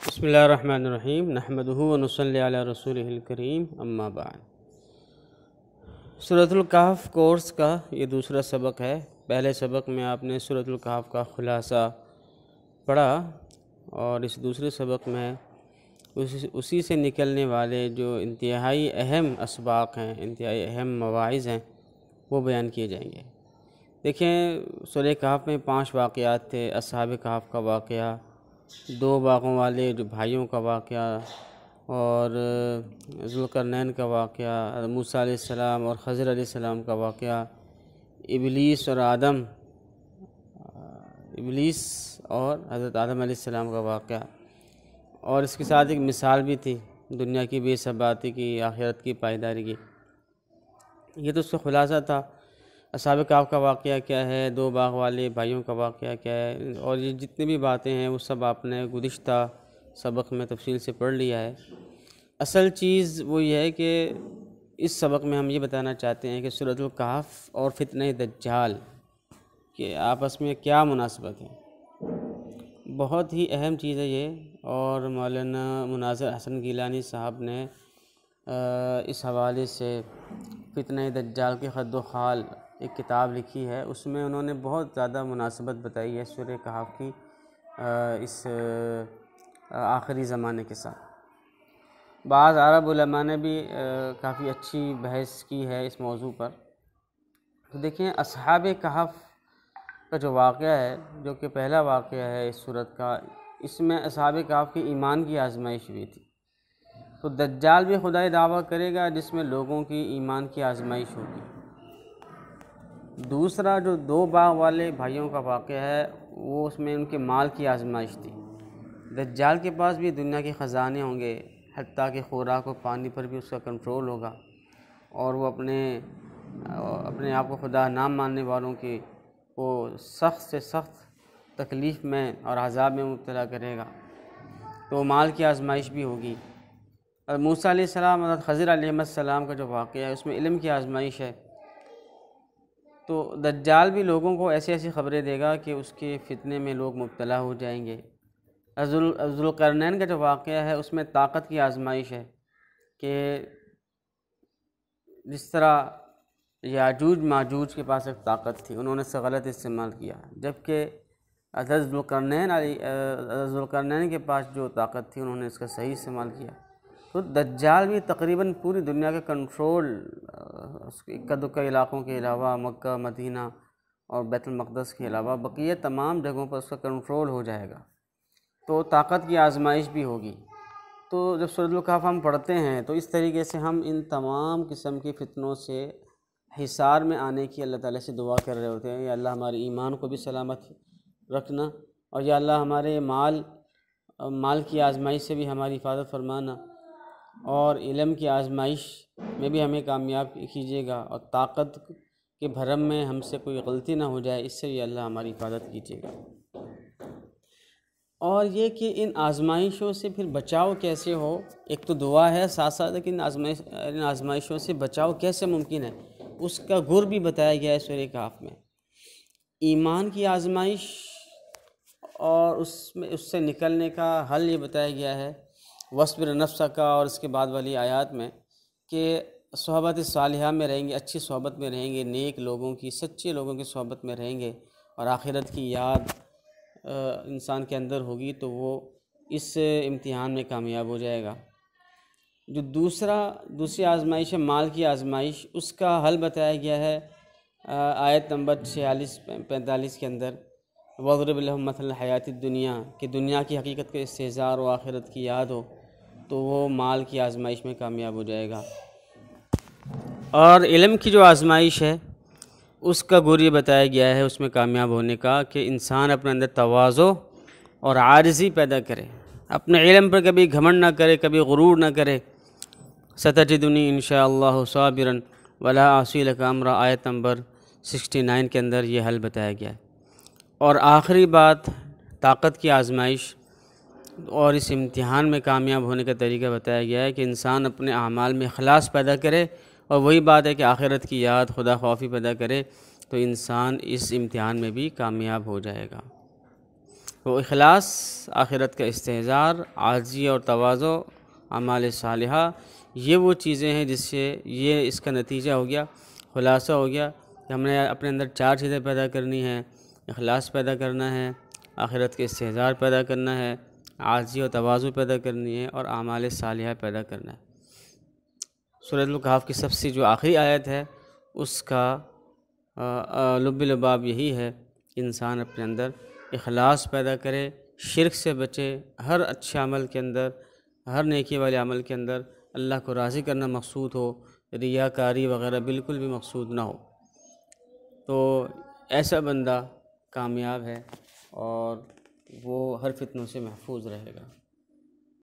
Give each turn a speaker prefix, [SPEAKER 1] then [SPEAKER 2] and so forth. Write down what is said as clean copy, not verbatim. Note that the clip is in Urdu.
[SPEAKER 1] بسم اللہ الرحمن الرحیم نحمدہ ونصلی علی رسولہ الکریم اما بعد۔ سورۃ الکہف کورس کا یہ دوسرا سبق ہے۔ پہلے سبق میں آپ نے سورۃ الکہف کا خلاصہ پڑھا اور اس دوسرے سبق میں اسی سے نکلنے والے جو انتہائی اہم اسباق ہیں، انتہائی اہم مواعظ ہیں، وہ بیان کیے جائیں گے۔ دیکھیں، سورۃ کہف میں 5 واقعات تھے۔ اصحاب کہف کا واقعہ، 2 باغوں والے جو بھائیوں کا واقعہ، اور ذوالقرنین کا واقعہ، موسیٰ علیہ السلام اور خضر علیہ السلام کا واقعہ، ابلیس اور حضرت آدم علیہ السلام کا واقعہ، اور اس کے ساتھ ایک مثال بھی تھی دنیا کی بے ثباتی کی، آخرت کی پائیداری کی۔ یہ تو اس کا خلاصہ تھا۔ اصحاب کہف کا واقعہ کیا ہے، 2 باغ والے بھائیوں کا واقعہ کیا ہے، اور یہ جتنی بھی باتیں ہیں وہ سب آپ نے گزشتہ سبق میں تفصیل سے پڑھ لیا ہے۔ اصل چیز وہ یہ ہے کہ اس سبق میں ہم یہ بتانا چاہتے ہیں کہ سورۃ الکہف اور فتنہ دجال کہ آپس میں کیا مناسبت ہے۔ بہت ہی اہم چیز ہے یہ، اور مولانا مناظر حسن گیلانی صاحب نے اس حوالے سے فتنہ دجال کے خد و خال ایک کتاب لکھی ہے۔ اس میں انہوں نے بہت زیادہ مناسبت بتائی ہے سورۃ کہف کی اس آخری زمانے کے ساتھ۔ بعض عرب علماء نے بھی کافی اچھی بحث کی ہے اس موضوع پر۔ تو دیکھیں، اصحاب کہف کا جو واقعہ ہے، جو کہ پہلا واقعہ ہے اس سورت کا، اس میں اصحاب کہف کی ایمان کی آزمائش ہوئی تھی۔ تو دجال بھی خدائی دعویٰ کرے گا جس میں لوگوں کی ایمان کی آزمائش ہوگی۔ دوسرا جو 2 باغ والے بھائیوں کا واقعہ ہے، وہ اس میں ان کے مال کی آزمائش تھی۔ دجال کے پاس بھی دنیا کے خزانے ہوں گے، حتیٰ کہ خوراک و پانی پر بھی اس کا کنٹرول ہوگا، اور وہ اپنے آپ کو خدا نام ماننے والوں کی وہ سخت سے سخت تکلیف میں اور عذاب میں مبتلا کرے گا۔ تو مال کی آزمائش بھی ہوگی۔ اور موسیٰ علیہ السلام اور خضر علیہ السلام کا جو واقعہ ہے، اس میں علم کی آزمائش ہے۔ تو دجال بھی لوگوں کو ایسی خبریں دے گا کہ اس کے فتنے میں لوگ مبتلا ہو جائیں گے۔ ذوالقرنین کا جو واقعہ ہے، اس میں طاقت کی آزمائش ہے کہ جس طرح یاجوج ماجوج کے پاس ایک طاقت تھی، انہوں نے اس سے غلط استعمال کیا، جبکہ حضرت ذوالقرنین کے پاس جو طاقت تھی، انہوں نے اس کا صحیح استعمال کیا۔ تو دجال بھی تقریباً پوری دنیا کا کنٹرول، اکا دکا علاقوں کے علاوہ مکہ، مدینہ اور بیت المقدس کے علاوہ بقیہ تمام جگہوں پر اس کا کنٹرول ہو جائے گا۔ تو طاقت کی آزمائش بھی ہوگی۔ تو جب سورۃ الکہف ہم پڑھتے ہیں تو اس طریقے سے ہم ان تمام قسم کے فتنوں سے حصار میں آنے کی اللہ تعالیٰ سے دعا کر رہے ہوتے ہیں۔ یا اللہ ہمارے ایمان کو بھی سلامت رکھنا، اور یا اللہ ہمارے مال کی آزمائش سے بھی ہماری حفاظت فرمانا، اور علم کی آزمائش میں بھی ہمیں کامیاب کیجیے گا، اور طاقت کے بھرم میں ہم سے کوئی غلطی نہ ہو جائے، اس سے بھی اللہ ہماری حفاظت کیجیے گا۔ اور یہ کہ ان آزمائشوں سے پھر بچاؤ کیسے ہو، ایک تو دعا ہے، ساتھ ساتھ لیکن ان آزمائشوں سے بچاؤ کیسے ممکن ہے، اس کا گر بھی بتایا گیا ہے سورۃ کہف میں۔ ایمان کی آزمائش اور اس سے نکلنے کا حل یہ بتایا گیا ہے وَاصْبِرْ نَفْسَكَ، اور اس کے بعد والی آیات میں کہ صحبت صالحہ میں رہیں گے، اچھی صحبت میں رہیں گے، نیک لوگوں کی، سچے لوگوں کی صحبت میں رہیں گے، اور آخرت کی یاد انسان کے اندر ہوگی تو وہ اس امتحان میں کامیاب ہو جائے گا۔ جو دوسری آزمائش ہے مال کی آزمائش، اس کا حل بتایا گیا ہے آیت نمبر 46-45 کے اندر، وَاضْرِبْ لَهُم مَثَلَ الْحَيَاةِ الدُّنْيَا، کہ دنیا کی حقیقت کا استحضار و آخرت کی یاد ہو تو وہ مال کی آزمائش میں کامیاب ہو جائے گا۔ اور علم کی جو آزمائش ہے اس کا گر یہ بتایا گیا ہے اس میں کامیاب ہونے کا کہ انسان اپنے اندر تواضع اور عاجزی پیدا کرے، اپنے علم پر کبھی گھمنڈ نہ کرے، کبھی غرور نہ کرے۔ سَتَجِدُنِی إِن شَاءَ اللَّهُ صَابِرًا وَلَا أَعْصِی لَکَ أَمْرًا، آیت نمبر 69 کے اندر یہ حل بتایا گیا ہے۔ اور آخری بات طاقت کی آزمائش اور اس امتحان میں کامیاب ہونے کا طریقہ بتایا گیا ہے کہ انسان اپنے اعمال میں اخلاص پیدا کرے، اور وہی بات ہے کہ آخرت کی یاد، خدا خوفی پیدا کرے، تو انسان اس امتحان میں بھی کامیاب ہو جائے گا۔ تو اخلاص، آخرت کا استحضار، عاجزی اور تواضع، اعمال صالحہ، یہ وہ چیزیں ہیں جس سے یہ اس کا نتیجہ ہو گیا، خلاصہ ہو گیا کہ ہم نے اپنے اندر 4 چیزیں پیدا کرنی ہیں: اخلاص پیدا کرنا ہے، آخرت کے استحضار پیدا کرنا ہے، عاجزی و تواضع پیدا کرنی ہے، اور اعمال صالحہ پیدا کرنا ہے۔ سورۃ الکہف کی سب سے جو آخری آیت ہے اس کا لب لباب یہی ہے کہ انسان اپنے اندر اخلاص پیدا کرے، شرک سے بچے، ہر اچھے عمل کے اندر، ہر نیکی والے عمل کے اندر اللہ کو راضی کرنا مقصود ہو، ریاکاری وغیرہ بالکل بھی مقصود نہ ہو، تو ایسا بندہ کامیاب ہے اور وہ ہر فتنوں سے محفوظ رہے گا۔